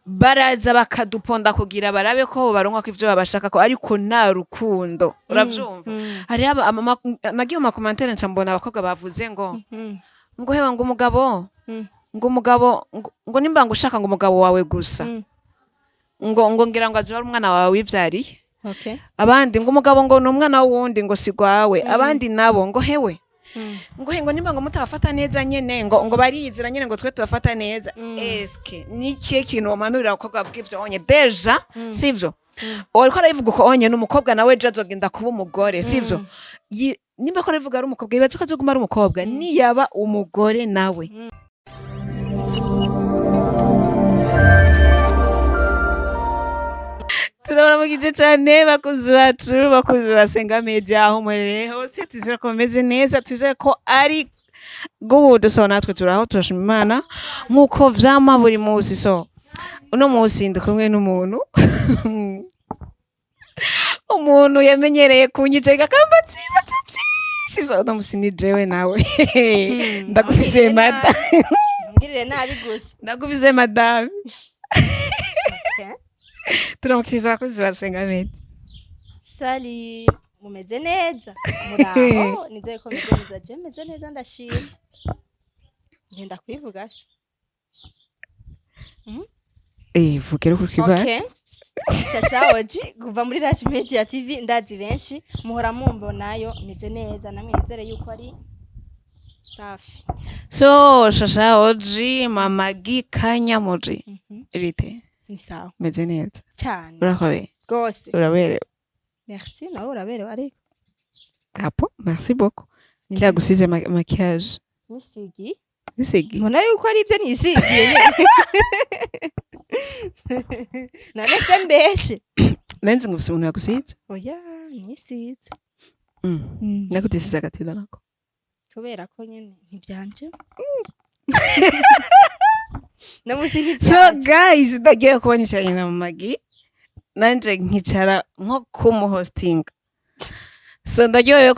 baraza bakaduponda kugira barabe ko baronka ko ivyo babashaka ko ariko nta rukundo uravyumva hari nagiye mu commentaire nca mbona abakobwa bavuze ngo ngo hewe ngo umugabo ngo nimba ngo ushaka ngo umugabo wawe gusa ngo ngira ngo azoba umwana wawe wivyariye abandi ngo umugabo ngo n'umwana wundi ngo sigwawe abandi nabo ngo hewe ngo nimba ngo mutabafata neza nyene ngo barizira nyene ngo twe tubafata neza eske niki kintu umanurira abakobwa bavuga ivyo onye deja sivyo uriko arabivuga uko onye n'umukobwa nawe je azogenda kuba umugore sivyo nimba ko arabivuga ari umukobwa yibaza ko azoguma ari umukobwa niyaba umugore nawe turabaramukije cyane bakuzi bacu bakuzi basenga media aho murere hose twizere ko bameze neza twizere ko ari good so natwe turaho turashima Imana nkuko vyama buri munsi so uno munsi ndi kumwe n'umuntu umuntu yamenyereye kunyiceka kambatsi batuvyi so no munsi ni jewe nawe ndagufise madame ngirire nabi gusa ndagufise madame turamukiriza abakozi basenga media sali mumeze neza muraho nizeye ko meze neza je meze neza ndashima ngenda kwivuga se vugero kuri kiba okay shasha oji kuva muri Rach Media TV ndazi benshi muhora mumbonayo meze neza namwe nizere yuko ari safi so shasha oji mamagi kanyamuji ibite ni sawa meze neza cyane urakobe gose uraberewe merci nawe uraberewe ariko apo merci beaucoup ndagusize maquillage nisigi mbona yuko ari ibyo nisigiye nanese mbeshe nenze ngufise umuntu yagusize oya nisize nakutisize agatilo nako kubera ko nyene ntibyanje so guys ndagiye kubona icyanye na Magi nanje nkicara nko kumuhosting so ndagiye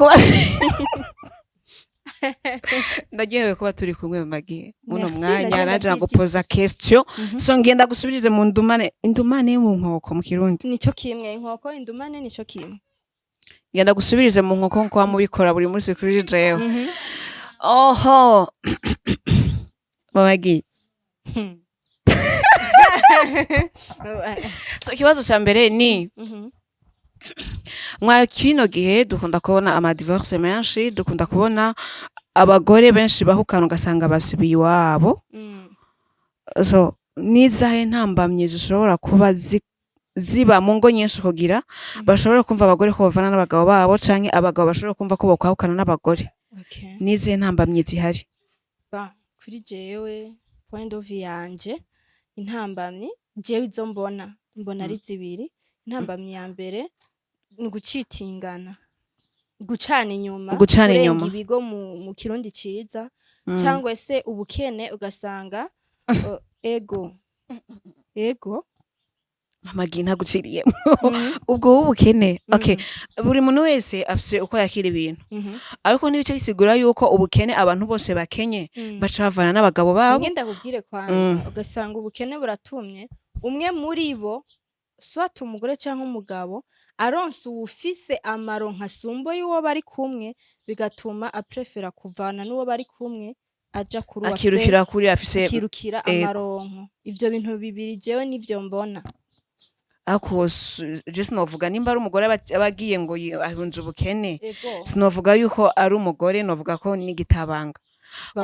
kuba turi kumwe Magi muno mwanya naje ngupoza question so ngenda gusubirize mu indumane mu nkoko mu kirundi nico kimwe inkoko indumane nico kimwe ngenda gusubirize mu nkoko nko amubikora buri munsi kuri jewe oho Magi so ikibazo cya mbere ni mwa kino gihe dukunda kubona ama divorce menshi dukunda kubona abagore benshi bahukana ugasanga basubiye iwabo so nizahe ntambamye zishobora kuba ziba mu ngo nyinshi kugira bashobora kumva abagore ko bavana n'abagabo babo canke abagabo bashobora kumva ko bakwahukana n'abagore nizahe ntambamye zihari kuri jewe point of view yanje intambamye jewe izo mbona ari zibiri intambamye ya mbere ni gucitingana gucana inyuma ibigo mu kirundi ciza cyangwa se ubukene ugasanga ego Magi ntaguciriye ubwo ubukene okay buri muntu wese afise uko yakira ibintu ariko nibice bisigura yuko ubukene abantu bose bakenye baca bavana n'abagabo babo ngenda kubwire kwanza ugasanga ubukene buratumye umwe muri bo swat umugore cyangwa umugabo aronse ufise amaronka sumbo y'uwo bari kumwe bigatuma aprefera kuvana n'uwo bari kumwe aja kuri akirukira kuri afise akirukira amaronko ivyo bintu bibiri jewe nivyo mbona ako je sinovuga nimba ari umugore abagiye ngo ahunze ubukene sinovuga yuko ari umugore novuga ko ni gitabanga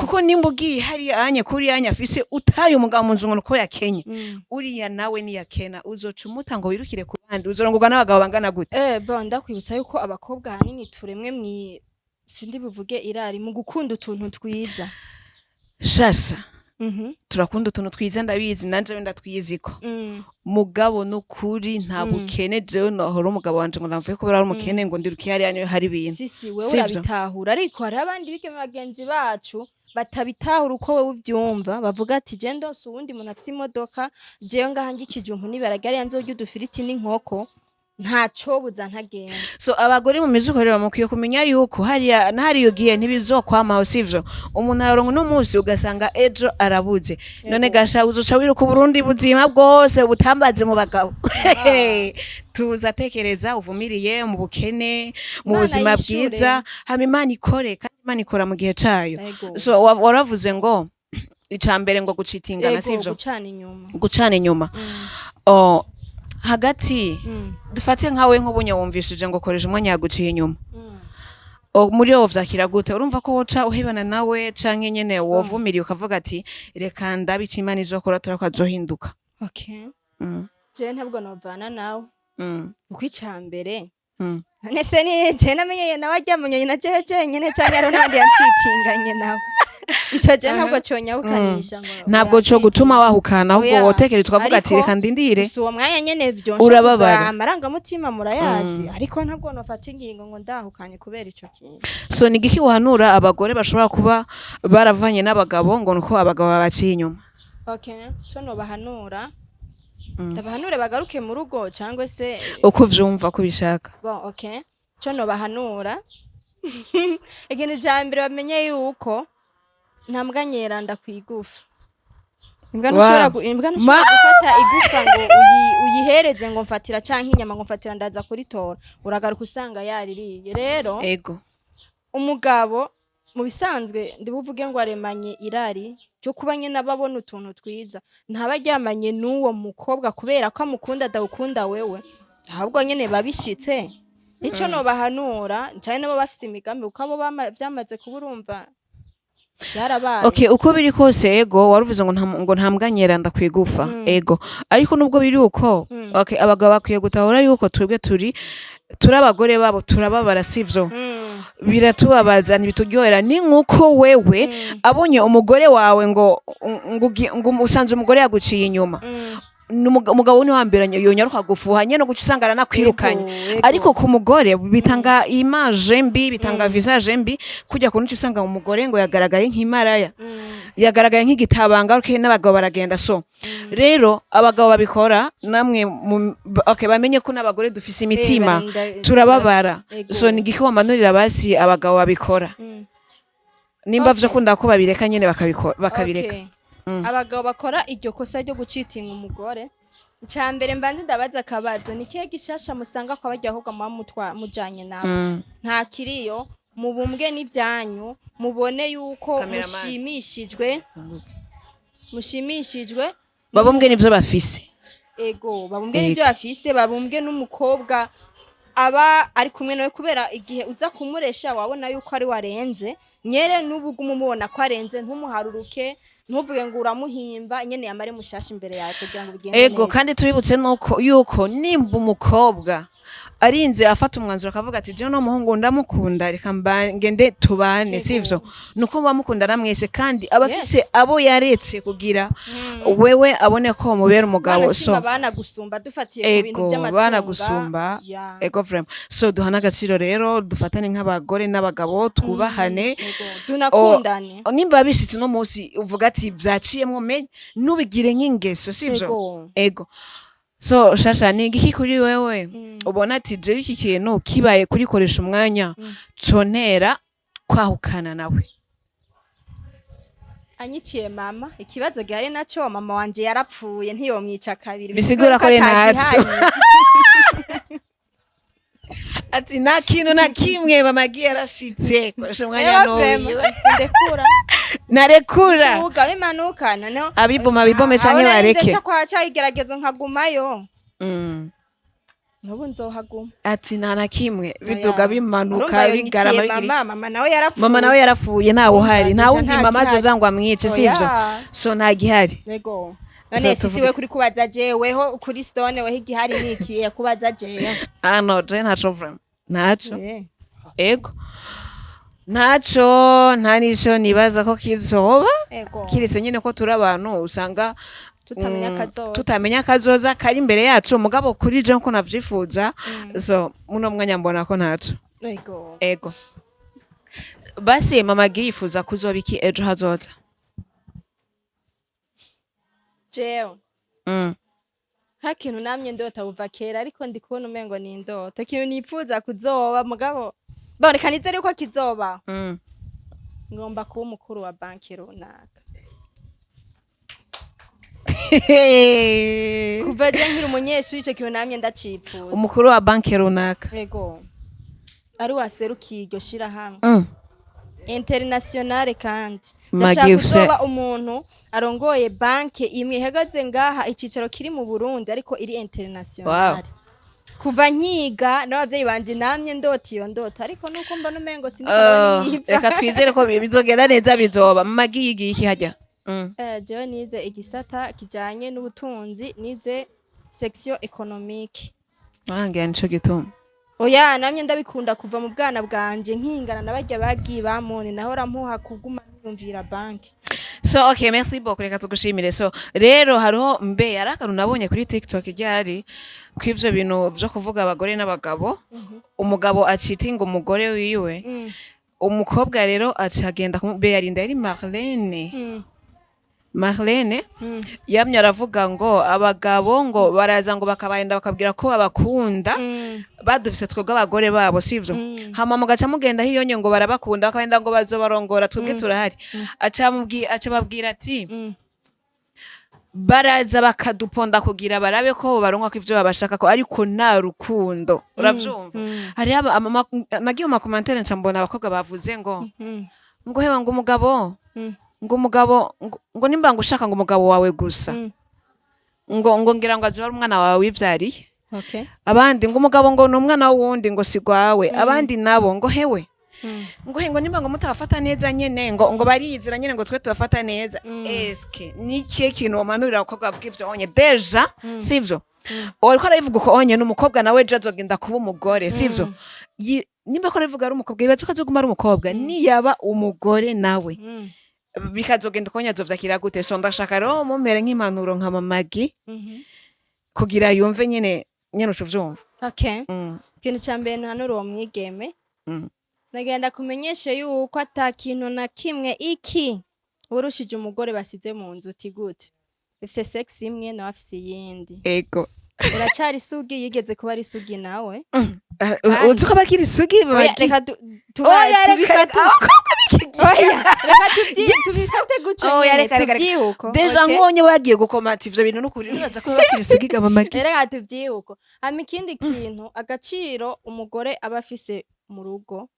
kuko nimba ugiye hari anye kuri anye afise utaye umugabo mu nzu ko yakenye uriya nawe ni yakena uzocumuta ngo wirukire ku bandi uzorongorwa n'abagabo bangana gute bon ndakwibutsa yuko abakobwa hanini turemwe sindi buvuge irari mu gukunda utuntu twiza shasha turakunda utuntu twiza ndabizi nanje wenda twiziko mugabo nukuri nta bukene jewe nohora umugabo wanje ngo navuye kubera ari umukene ngo ndirukiye hari ibintu sisi wewe urabitahura ariko hari abandi bike bagenzi bacu batabitahura uko wewe ubyumva bavuga ati je ndose uwundi muntu afite imodoka jewe ngahangikije umuntu nibaragari yanze urya udufiriti n'inkoko ntaco buza ntagenda. so abagore mu mizuko rero mukwiye kumenya yuko hariya hariyo gihe ntibizokwamaho sivyo umuntu araronka uno munsi ugasanga ejo arabuze none gasha uzoca wiruka Burundi buzima bwose butambaze mu bagabo tuza tekereza uvumiriye mu bukene mu Imana buzima yishure. bwiza hama Imana ikore kandi Imana ikora mu gihe cayo Ego. so waravuze ngo icambere ngo gucitingana Ego, sivyo gucana inyuma. gucana inyuma hagati dufate nkawe nk'ubunya wumvishije ngo koresha umwanya yaguciye inyuma muri wowe vyakira gute urumva ko woca uhebana nawe canke nyene wovumiriye ukavuga ati reka ndabe ico Imana izokora turakazohinduka Okay. Je ntabwo novana nawe. Uko icambere. Mm. None se ni je namenye nawe aryamanye na jeje nyene canke ari n'abandi yancitinganye nawe. Ico je ntabwo conyabukanisha ngo. ntabwo co gutuma wahukana ahubwo Oya. wotekereje tukavuga ati Ariko, reka ndindire gusa uwo mwanya nyene Urababara. amarangamutima murayazi ariko ntabwo nofata ingingo ngo ndahukanye kubera ico kintu. so ni igiki uhanura abagore bashobora kuba baravanye n'abagabo ngo nuko abagabo babaciye inyuma Okay. Co nobahanura. Ndabahanure bagaruke mu rugo cyangwa se uko vyumva ko bishaka bon okay. Co nobahanura. Ikintu ca mbere bamenye yuko nta mbwa nyeranda kwigufa. Imbwa ntushobora gufata igufa ngo uyihereze ngo mfatira canke inyama ngo mfatira ndaza kuritora uragaruka usanga yaririye rero ego umugabo mu bisanzwe ndibuvuge ngo aremanye irari cyo kuba nyene ababona utuntu twiza ntabaryamanye n'uwo mukobwa kubera ko amukunda adawukunda wewe ahubwo nyene babishitse ico nobahanura cyane nabo bafite imigambi ukabo byamaze kuburumva byarabaye. Okay, uko biri kose ego waruvuze ngo ntambwanyera ndakwigufa ego ariko nubwo biri uko okay abagabo bakwiye gutahura yuko twebwe turi abagore babo turababara sivyo biratubabaza ntibituryohera ni nkuko wewe abonye umugore wawe ngo usanze umugore yaguciye inyuma umugabo ni wambiranye yonyaruka gufuha nyene guca usanga aranakwirukanye ariko ku mugore bitanga image mbi bitanga visage mbi kujya kuntu usanga umugore ngo yagaragaye nk'imaraya yagaragaye nk'igitabanga ariko n'abagabo baragenda so rero abagabo babikora namwe okay bamenye ko n'abagore dufise imitima turababara so ni giki wamanurira basi abagabo babikora nimba vyo kunda ko babireka nyene bakabireka abagabo bakora iryo kosa ryo gucitinga umugore icambere mbanze ndabaza akabazo ni kihe gishasha musanga kwa barya ahubwo mujanye nawe nta kiriyo mubumbwe n'ivyanyu mubone yuko mushimishijwe babumbwe n'ivyo bafise ego babumbwe n'ivyo bafise babumbwe n'umukobwa aba ari kumwe nawe kubera igihe uza kumuresha wabona yuko ari warenze nyere n'ubugumu mubona ko arenze ntumuharuruke ntuvuge ngo uramuhimba nyene yamare mushasha imbere yawe kugira ngo bigende ego kandi tubibutse nuko yuko nimba umukobwa arinze afata umwanzuro akavuga ati je no muhungu ndamukunda reka ngende tubane sivyo nuko bamukundana mwese kandi abafise abo yaretse kugira wewe abone ko mubera umugabo so bana gusumba dufatiye ku bintu by'amatunga bana gusumba ego vraiment so duhana agaciro rero dufatane nk'abagore n'abagabo twubahane tunakundane nimba bishitse no munsi uvuga ati vyaciyemwo me nubigire nk'ingeso sivyo ego so shasha ni igiki kuri wewe ubona ati je iki kintu kibaye kuri koresha umwanya contera kwahukana nawe anyiciye mama ikibazo gihari naco mama wanje yarapfuye ntiyomwica kabiri bisigura ko ari naco ati nta kintu na kimwe mama agiye arashitse koresha umwanya n'uwiwe sindekura narekura uga bimanuka noneho abibome canke bareke cyo kwaca igeragezo nkagumayo nubu nzohaguma ati nta na kimwe biduga bimanuka bigarama bigira mama nawe yarapfuye mama nawe yarapfuye ntawe uhari nta wundi mama azozangwa amwice sivyo so nta gihari yego none sisiwe kuri kubaza jeweho kuri stone weho igihari nikiye kubaza jewe no je ntaco vraiment ntaco ego ntaco nta nico nibaza ko kizoba kiretse nyine ko turi abantu usanga tutamenya kazoza kari imbere yacu umugabo kuri je ko navyifuza so muno mwanya mbona ko ntaco ego basi mama giyifuza kuzoba iki ejo hazoza jewe nta kintu namye ndota buva kera ariko ndi kubona umengo ni indoto ikintu nipfuza kuzoba mugabo boneka nizere ko kizoba ngomba kuba umukuru wa banki runaka kuva je nkiri umunyeshuri ico kintu namye ndacipfuza umukuru wa banki runaka yego ari waserukiye iryo shirahamwe internationale kandi ndashaka kuzoba umuntu arongoye banki imwe ihagaze ngaha icicaro kiri mu Burundi ariko iri internationale kuva nkiga n'abavyeyi banje namye ndota iyo ndota ariko nuko mbona umengo siniko reka twizere ko bizogenda neza bizoba magi yigiye iki hajya jewe nize igisata kijanye n'ubutunzi nize section économique wange nico gituma oya namye ndabikunda kuva mu bwana bwanje nkingana nabarya bagiye bamone nahora mpuha kuguma niyumvira banki so okay merci beaucoup reka tugushimire so rero hariho mbe yarakantu nabonye kuri TikTok ryari kw'ivyo bintu byo kuvuga abagore n'abagabo umugabo acitinga umugore wiwe umukobwa rero acagenda kumbe yarinda yari Marlene yamye aravuga ngo abagabo ngo baraza ngo bakabahinda bakabwira ko babakunda badufise twebwe abagore babo sivyo hama mugaca mugenda hiyonye ngo barabakunda bakabahinda ngo bazobarongora twebwe turahari aca babwira ati baraza bakaduponda kugira barabe ko baronka ko ivyo babashaka ko ariko nta rukundo uravyumva hari nagiye mu commentaire ncambona abakobwa bavuze ngo hewa ngo umugabo ngo nimba ngo ushaka ngo umugabo wawe gusa ngo ngira ngo azora umwana wawe wivyariye abandi ngo umugabo ngo n'umwana wundi ngo sigwawe abandi nabo ngo hewe ngo nimba ngo mutabafata neza nyene ngo barizira nyene ngo twe tubafata neza eske niki kintu omanurira abakobwa bavuga ivyo onye deja sivyo oriko aravuga ko onye n'umukobwa nawe je azogenda kuba umugore sivyo nimba ko aravuga ari umukobwa ibaze ko azoguma ari umukobwa niyaba umugore nawe bikazogenda konya zovyakira gute so ndashaka rero mumpere nk'impanuro nka mamagi kugira yumve nyene ucuvyumva ikintu ca mbere ntanura uwo mwigeme nagenda kumenyesha yuko ata kintu na kimwe iki urushije umugore basize mu nzu uti gute bifise sex imwe nawe afise iyindi ego uracari isugi yigeze kuba ari isugi nawe uzi ko bakiri isugi reka tubifate guco tuvyihuko deja nkonye wagiye gukomata ivyo bintu n'ukuri uraza ko bakiri isugi ga mamagi reka tuvyihuko hama ikindi kintu agaciro umugore aba afise mu rugo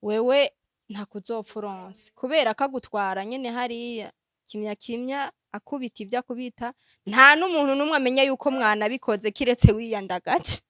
wewe nta kuzopfuronse kubera kagutwara nyene hariya kimya akubita ivyo akubita nta n'umuntu n'umwe amenya yuko mwana bikoze kiretse wiyandagaje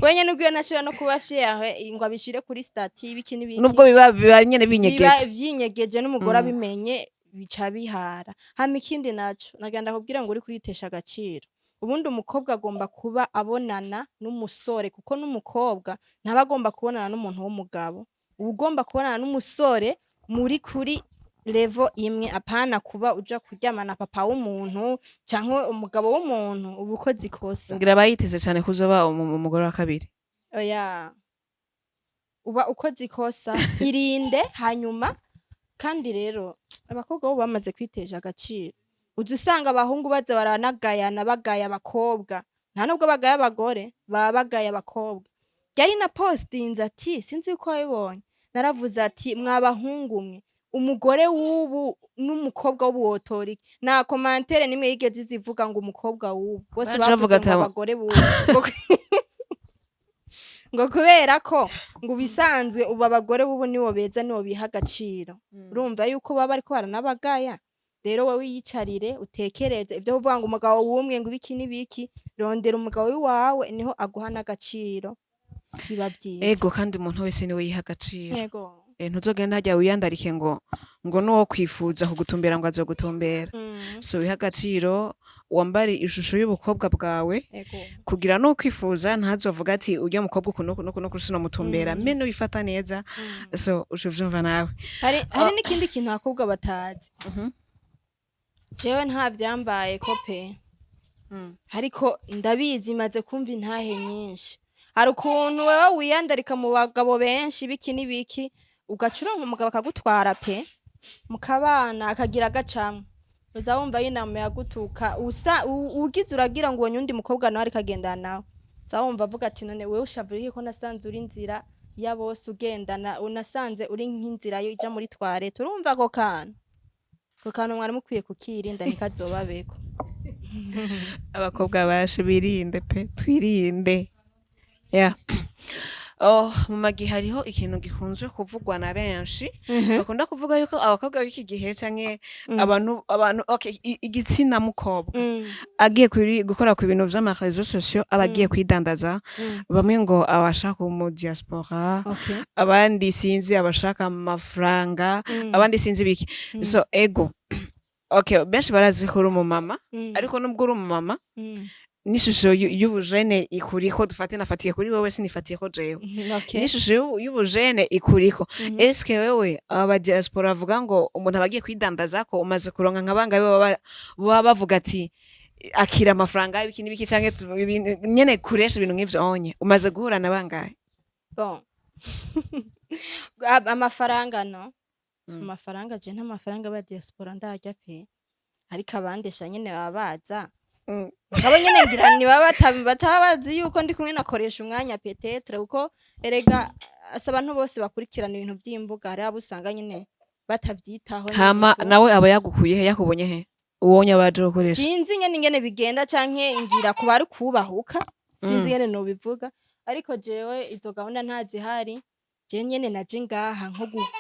wenye nubwo nashira no kuba fiere ngo abishire kuri stati ibiki n'ibiki nubwo biba nyene binyegeje vyinyegeje n'umugore abimenye bica bihara hama ikindi naco nagenda kubwira ngo uri kuritesha agaciro ubundi umukobwa agomba kuba abonana n'umusore kuko n'umukobwa ntaba agomba kubonana n'umuntu w'umugabo ugomba kubonana n'umusore muri kuri level imwe apana kuba uja kuryamana papa w'umuntu canke umugabo w'umuntu ubukozi kosa ngira bayiteze cyane kuzoba umugore wa kabiri oya uba ukozi kosa irinde hanyuma kandi rero abakobwa bo bamaze kwiteje agaciro uzusanga abahungu baza baranagayana bagaya abakobwa nta nubwo bagaya abagore baba bagaya abakobwa yari na postinze ati sinzi uko wabibonye naravuze ati mwabahungu mwe umugore w'ubu n'umukobwa w'ubuwotorike na commentaire nimwe yigeze zivuga ngo umukobwa w'ubu bose bavuga ati abagore b'ubu ngo kubera ko ngo bisanzwe ubu abagore b'ubu nibo beza nibo biha agaciro urumva yuko baba ariko baranabagaya rero wowe yicarire utekereze ibyo uvuga ngo umugabo wumwe ngo ibiki n'ibiki rondera umugabo wawe niho aguha n'agaciro biba byiza ego kandi umuntu wese niwe yiha agaciro yego ntuzogenda hajya wiyandarike ngo nuwo kwifuza kugutumbera ngo azogutumbera so wiha agaciro wambare ishusho y'ubukobwa bwawe kugira no kwifuza ntazovuga ati ujya mukobwa kuno kusino mutumbera mene wifata neza so ucuvyumva nawe hari n'ikindi kintu abakobwa batazi jewe nta vyambaye kope ariko ndabizi maze kumva intahe nyinshi hari ukuntu wewe wiyandarika mu bagabo benshi biki n'ibiki ugacuronka umugabo akagutwara pe mukabana akagira agacamwe uza wumva y'inama yagutuka ugize uragira ngo uwo undi mukobwa nawe ariko agendana nawe uza wumva avuga ati none wewe ushavuriye ko nasanze uri inzira ya bose ugendana unasanze uri nk'inzira yo ija muri toilette urumva ako kantu mwari mukwiye kukirinda nikazobabeko. abakobwa bashe birinde pe twirinde mu magihe hariho ikintu gikunzwe kuvugwa na benshi bakunda kuvuga yuko abakobwa b'iki gihe canke abantu igitsina mukobwa agiye gukora ku bintu vy'amarezo sociaux abagiye kwidandaza bamwe ngo abashaka mu diaspora abandi sinzi abashaka amafaranga abandi sinzi biki so ego benshi barazi ko uri umumama ariko nubwo uri umumama n'ishusho y'ubujene ikuriko nafatiye kuri wewe sinifatiye ko jewe n'ishusho y'ubujene ikuriko eske wewe aba diaspora avuga ngo umuntu abagiye kwidandaza ko umaze kuronka nk'abanga baba bavuga ati akira amafaranga y'ibiki n'ibiki canke nyene kuresha ibintu nk'ivyo onye umaze guhura na bangahe? Bon amafaranga no amafaranga je nta mafaranga ba diaspora ndarya pe ariko abandesha nyene babaza abo nyene ngira ni baba batabazi yuko ndi kumwe nakoresha umwanya petetre uko erega abantu bose bakurikirana ibintu by'imbuga hari abo usanga nyene batavyitaho hama nawe aba yagukuye he yakubonye he uwonye abaje gukoresha sinzi nyene bigenda canke ngira kuba ari kubahuka sinzi nyene no bivuga ariko jewe izo gahunda ntazihari je nyene naje ngaha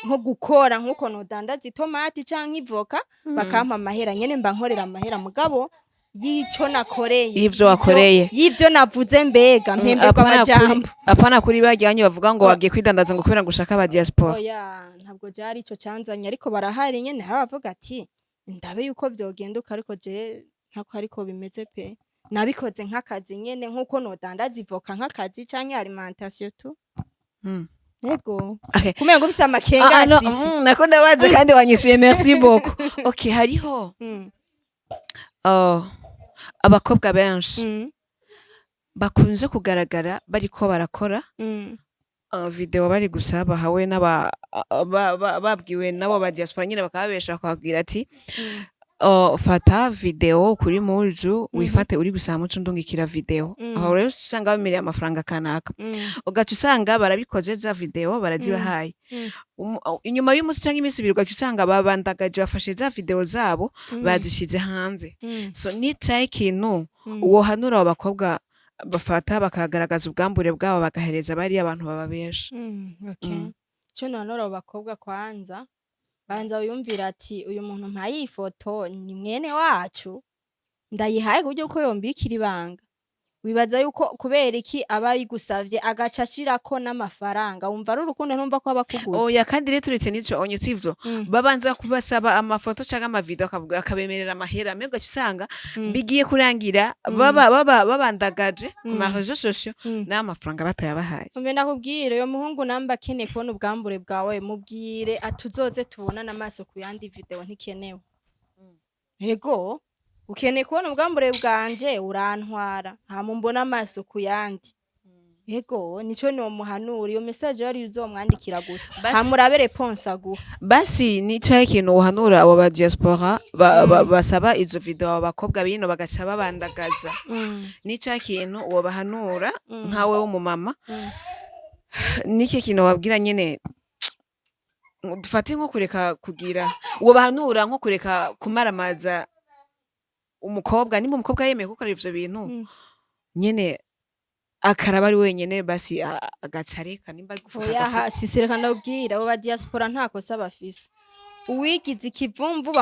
nko gukora nkuko nodandaza itomati canke ivoka bakampa amahera nyene mba nkorera amahera mugabo yico nakoreye ivyo wakoreye yivyo navuze mbega mpemberwa amajambo apana kuri bajyanye bavuga ngo wagiye kwidandaza ngo kubera gushaka aba diaspora ntabwo jari ico canzanye ariko barahari nyene harabavuga ati ndabe yuko vyogenduka ariko je ntako ariko bimeze pe nabikoze nk'akazi nyene nkuko nodandaza ivoka nk'akazi canke alimentation tu Ego. Kumenya ngo ufite amakenga nako ndabaze kandi wanyishuye merci beaucoup. Hariho abakobwa benshi bakunze kugaragara bariko barakora video bari gusa bahawe babwiwe nabo ba diaspora nyine bakababesha kwabwira ati fata video kuri muju wifate uri gusaba mucu ndungikira video aho rero usanga bamirira amafaranga kanaka ugaca usanga barabikoze za video barazibahaye inyuma y'umunsi cyangwa iminsi ibiri ugaca usanga babandagaje bafashe za video zabo bazishize hanze so nicaye ikintu uwo hanura abo bakobwa bafata bakagaragaza ubwambure bwabo bagahereza bari abantu bababesha cyo nanora abo bakobwa kwanza banza uyumvira ati uyu muntu mpaye ifoto ni mwene wacu ndayihaye kuburyo ko yombikira ibanga wibaza yuko kubera iki aba yigusavye agaca ashirako n'amafaranga wumva ari urukundo ntumva ko abakuguze kandi rero turetse n'ico onye sivyo babanza kubasaba amafoto canke amavideo akabemerera amahera mwe gace usanga bigiye kurangira babandagaje ku ma réseaux sociaux n'amafaranga batayabahaye umbe nakubwire yo muhungu namba kene kubona ubwambure bwawe mubwire atuzoze tubonana amaso ku yandi video ntikenewe ego ukeneye kubona ubwambure bwanje urantwara hama mbona amaso ku yandi ego nico no muhanura iyo message yari uzomwandikira gusa hamurabe response aguha basi nico ikintu uhanura abo ba diaspora basaba izo video abakobwa bino bagaca babandagaza nico ikintu uwo bahanura nkawe w'umumama niki kintu wabwira nyene dufate nko kureka kugira uwo bahanura nko kureka kumaramaza umukobwa nimba umukobwa yemeye gukora ivyo bintu nyene akaraba ari wenyene basi agacareka nimba gufuka sisireka ndabwira abo ba diaspora ntakosa bafise uwigize ikivumvu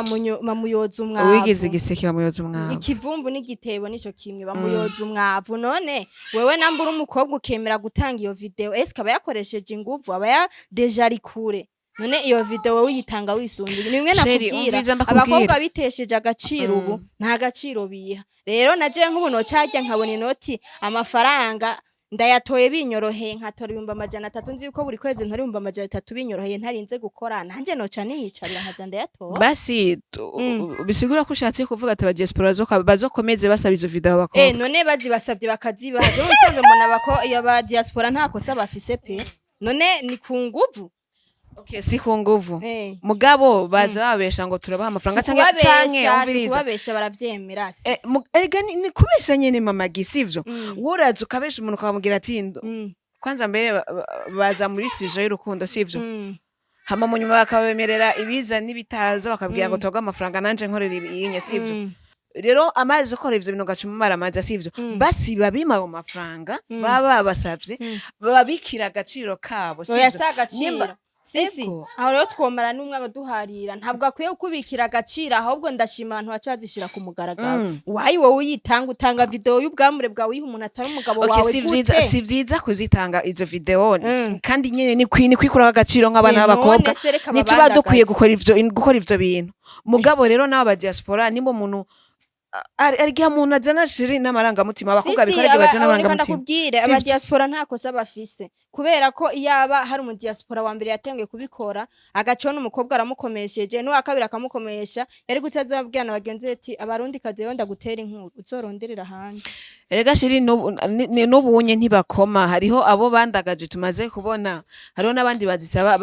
bamuyoza umwavu uwigize igiseke bamuyoza umwavu ikivumvu n'igitebo nico kimwe bamuyoza umwavu none wewe nambura umukobwa ukemera gutanga iyo video eske aba yakoresheje inguvu aba ya deja rikure none iyo video wewe uyitanga wisungira nimwe nakubwira abakobwa bitesheje agaciro ubu nta gaciro biha rero naje nk'ubu no cyajya nkabona inoti amafaranga ndayatoye binyoroheye nkatora 300 nzi yuko buri kwezi ntori 300 binyoroheye ntarinze gukora nanje no cyane yicarira haza ndayatora basi bisigura ko ushatse kuvuga ati ba diaspora bazokomeze basaba izo video abakobwa none bazibasabye bakazibaje usanzwe mbona bako ya ba diaspora ntako saba bafise pe none ni ku nguvu Okay, si ku nguvu Eh. mugabo baza babesha ngo turabaha amafaranga canke umviriza kubabesha baravyemera erega ni kubesha nyene mama gisivyo Mm. woraza ukabesha umuntu ukamubwira ati Mm. kwanza mbere baza muri sije y'urukundo sivyo Mm. hama mu nyuma bakabemerera ibiza n'ibitaza bakabwira ngo twaga amafaranga nanje nkorera ibinye sivyo Mm. rero amazi ukora ivyo bintu gacuma maramaza sivyo basi babima ayo mafaranga baba babasavye babikira agaciro kabo oya sivyo si agaciro Nimba- sisi Ego. aho rero twomara n'umwe duharira ntabwo akwiye kubikira agaciro ahubwo ndashima abantu baca bazishira ku mugaragaro wayi wowe uyitanga utanga video y'ubwamure bwawe uyiha umuntu atari umugabo wawe gute si vyiza kuzitanga izo video kandi nyene ni kwikuraho agaciro nk'abana b'abakobwa none se reka ntituba dukwiye babandagaze. gukora ivyo bintu mugabo rero n'aba diaspora nimba umuntu arigihe umuntu ajana shiri n'amarangamutima abakobwa bikorege baje n'amarangamutima ndakubwire aba diaspora nta kosa bafise kubera ko iyaba hari umu diaspora wa mbere yatenguye kubikora agaciho n'umukobwa aramukomesheje n'uwa kabiri akamukomesha yari gutaza ababwira na bagenzi be ati abarundi kazi rero ndagutera inkuru uzoronderera hanze erega shiri n'ubunye ntibakoma hariho abo bandagaje tumaze kubona hariho n'abandi bazisaba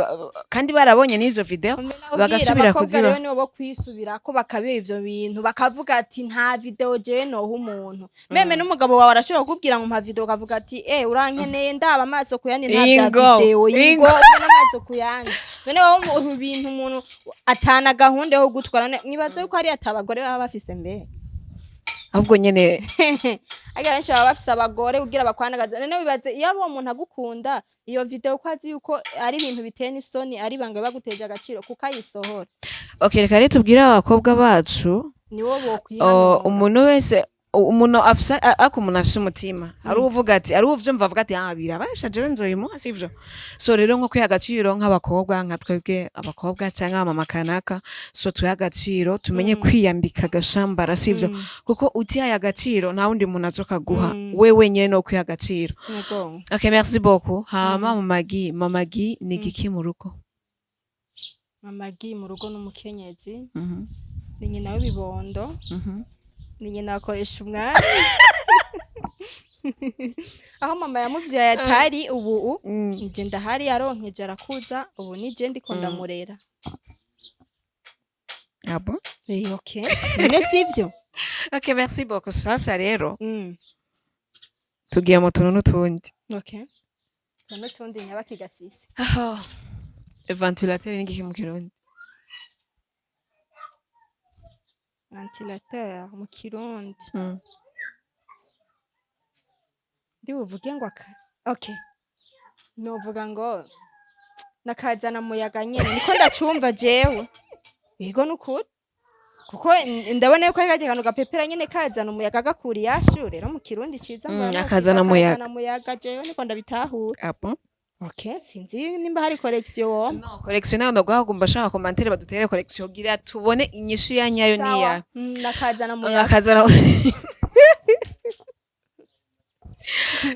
kandi barabonye n'izo video bagasubira kuziba rero nibo bo kwisubira ko bakabiye ivyo bintu bakavuga ati nta video je noho umuntu meme n'umugabo wawe arashobora kukubwira ngo mpa video ukavuga ati urankeneye ndaba amaso kuyandi nta video ingo n'amaso kuyandi none wowe mu bintu umuntu atana gahunda yo gutwara nibaze yuko ari atabagore baba bafise mbere ahubwo nyene aga benshi baba bafise abagore kugira bakwanagaza none bibaze iyo abo umuntu agukunda iyo video ko azi yuko ari ibintu biteye n'isoni ari banga baguteje agaciro kuko ayisohora okay reka rero tubwire abakobwa bacu niwo bokwihana umuntu wese umuntu afise umuntu afise umutima ari uvuga ati ari uvyumva avuga ati birabasha jewe nzoyimuha sivyo so rero nko kwiha agaciro nk'abakobwa nka twebwe abakobwa cyangwa mama kanaka so twiha agaciro tumenye kwiyambika agashambara sivyo kuko utihaye agaciro nta wundi muntu azokaguha wewe nyene no kwiha agaciro okay merci beaucoup hama mama gi ni giki mu rugo mama gi mu rugo n'umukenyezi ni nyina w'ibibondo ni nyina akoresha umwanya aho mama yamuvyaye atari ubu nije ndahari yaronkeje arakuza ubu nije ndiko ndamurera abo okay none sivyo okay merci beaucoup sasa rero tugiye mu tuntu n'utundi okay n'utundi nyabakigasisi ventilateur ni giki mu kirundi ventilateur mu kirundi ndi buvuge ngo okay novuga ngo nakazana muyaga nyene niko ndacumva jewe yego nukuri kuko ndabona yuko ari kajya gapepera nyene kazana umuyaga gakuri yashu rero mu kirundi ciza ngo akazana muyaga jewe niko ndabitahura apo okay sinzi nimba hari collection wo no collection nayo ndagwagomba shaka commentaire badutere collection gira tubone inyishu ya nyayo niya nakazana muyaga akazana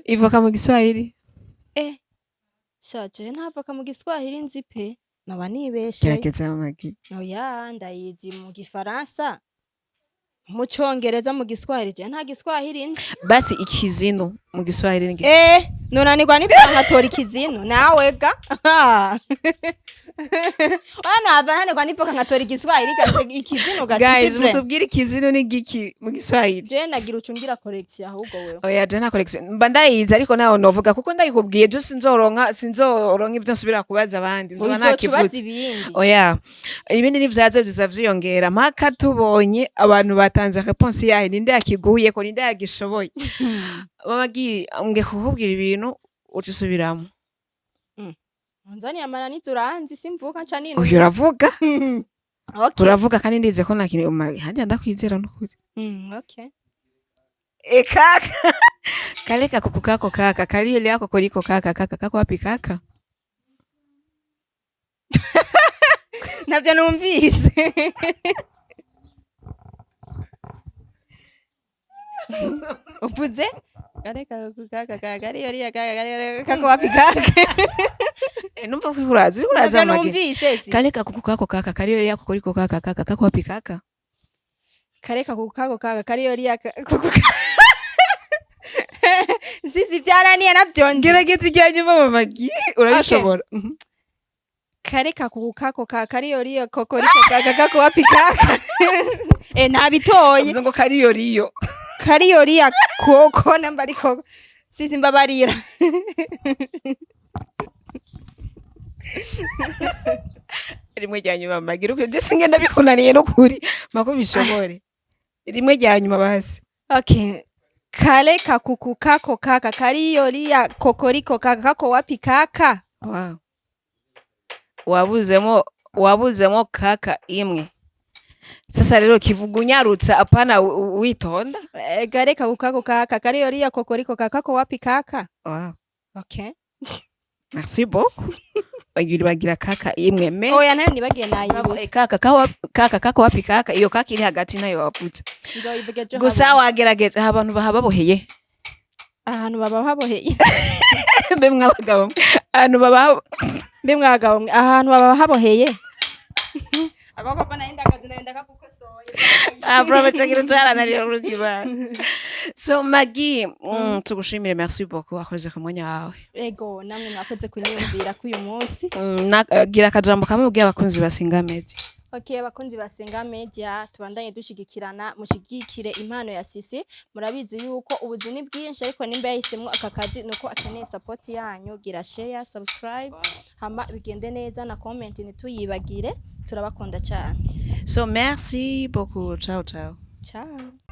ivoka mu Giswahili shaje ntavoka mu Giswahili nzi pe naba nibeshe gerageza magi oya ndayizi mu Gifaransa mu Congereza mu Giswahili je nta Giswahili nzi basi ikizino mu Giswahili ngi nonanirwa n'ipangatora ikizino nawe ga ana abananirwa n'ipangatora igiswahili ikizino guys mutubwire ikizino ni giki mu Giswahili je nagira ucungira collection ahubwo wewe oya je nta collection mba ndayizi ariko naho novuga kuko ndayikubwiye je sinzoronka ivyo nsubira kubaza abandi nzoba nakivutse oya ibindi nivyaze bizavyiyongera mpaka tubonye abantu batanze réponse yahe ninde yakiguye ko ninde yagishoboye babagi nge kukubwira ibintu ucisubiramo Nzani amana nituranzi simvuka nca nino uyu uravuga okay uravuga kandi ndize ko nakini hajya ndakwizera n'ukuri okay kaka kale kako kako kaka kali ile yako koliko kaka kako wapi kaka navyo numvise uvuze kale kako kaka kali yari kaka kako wapi kaka numva kwihuraza uraza mage numvise kale kako kako kaka kali ile yako koliko kaka kako wapi kaka kale kako kaka kali yari kako sisi byaraniye navyo ngerageze ijyanye mama magi urabishobora kare kakuku kako ka kariyoriyo kokoriko kaka kako wapi kaka ntabitoye uvuze ngo kariyoriyo kariyoriya koko namba ariko sisi mbabarira rimwe rya nyuma magira uko byose ngenda bikunaniye no kuri mako bishobore rimwe rya nyuma basi okay kale kakuku kako kaka kariyoriya kokoriko kaka kako wapi kaka wow. wabuzemo kaka imwe sasa rero kivuga unyarutsa apana witonda kale kakuku kako kaka kariyoriya kokoriko kaka kako wapi kaka wow. okay merci beaucoup bagira kaka imwe me oya nayo nibagiye nayibuze kaka kako wapi kaka iyo kaka iri hagati nayo wavutse nzoyivuge gusa wagerageje abantu bahaboheye ahantu baba haboheye mbe mwabagabo ahantu baba ahantu baba haboheye agoko ko naenda kazi naenda kakukosoye prometre cyara nari rukiba so Maggie tugushimire merci beaucoup akoze ku mwanya wawe ego namwe mwakoze kunyumvira ku uyu munsi gira akajambo kamwe ubwiye abakunzi basinga media okay abakunzi basenga media tubandanye dushigikirana mushigikire impano ya Sisi murabizi yuko ubuzi ni bwinshi ariko nimba yahisemwe aka kazi nuko akeneye support yanyu gira share subscribe hama bigende neza na comment ntituyibagire turabakunda cyane so merci beaucoup ciao ciao ciao